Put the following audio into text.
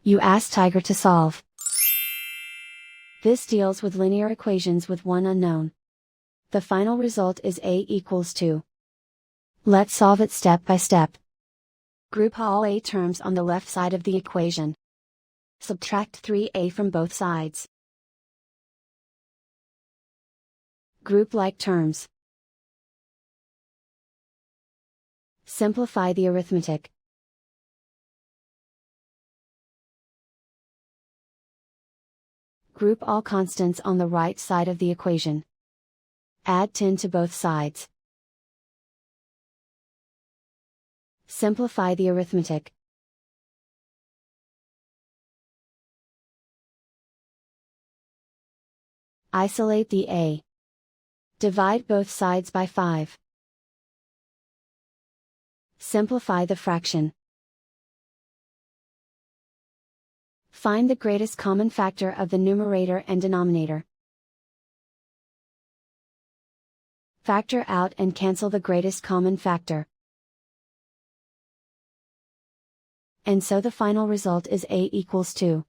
You ask Tiger to solve. This deals with linear equations with one unknown. The final result is a equals 2. Let's solve it step by step. Group all a terms on the left side of the equation. Subtract 3a from both sides. Group like terms. Simplify the arithmetic. Group all constants on the right side of the equation. Add 10 to both sides. Simplify the arithmetic. Isolate the a. Divide both sides by 5. Simplify the fraction. Find the greatest common factor of the numerator and denominator. Factor out and cancel the greatest common factor. And so the final result is a equals 2.